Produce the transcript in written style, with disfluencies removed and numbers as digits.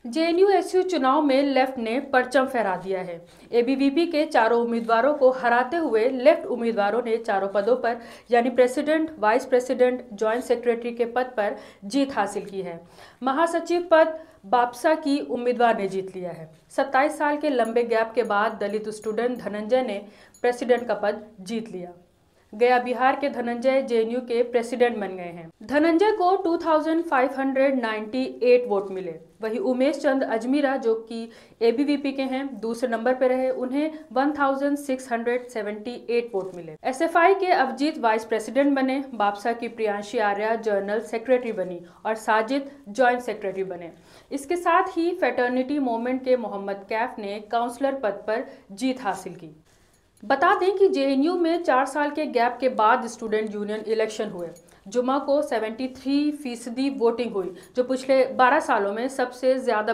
JNU-SU चुनाव में left ने परचम फहरा दिया है। एबीवीपी के चारों उम्मीदवारों को हराते हुए लेफ्ट उम्मीदवारों ने चारों पदों पर यानी president, vice president, joint secretary के पद पर जीत हासिल की है। महासचिव पद बापसा की उम्मीदवार ने जीत लिया है। 27 साल के लंबे गैप के बाद दलित स्टूडेंट धनंजय ने प्रेसिडेंट का पद जीत लिया। गया बिहार के धनंजय जेएनयू के प्रेसिडेंट बन गए हैं। धनंजय को 2598 वोट मिले। वहीं उमेश चंद अजमीरा, जो कि एबीवीपी के हैं, दूसरे नंबर पर रहे। उन्हें 1678 वोट मिले। एसएफआई के अवजीत वाइस प्रेसिडेंट बने। बापसा की प्रियांशी आर्या जनरल सेक्रेटरी बनी और साजिद जॉइंट सेक्रेटरी बने। इसके साथ ही फेटर्निटी मूवमेंट के मोहम्मद कैफ ने काउंसलर पद पर जीत हासिल की। बता दें कि जेएनयू में 4 साल के गैप के बाद स्टूडेंट यूनियन इलेक्शन हुए। जुमा को 73% वोटिंग हुई, जो पिछले 12 सालों में सबसे ज्यादा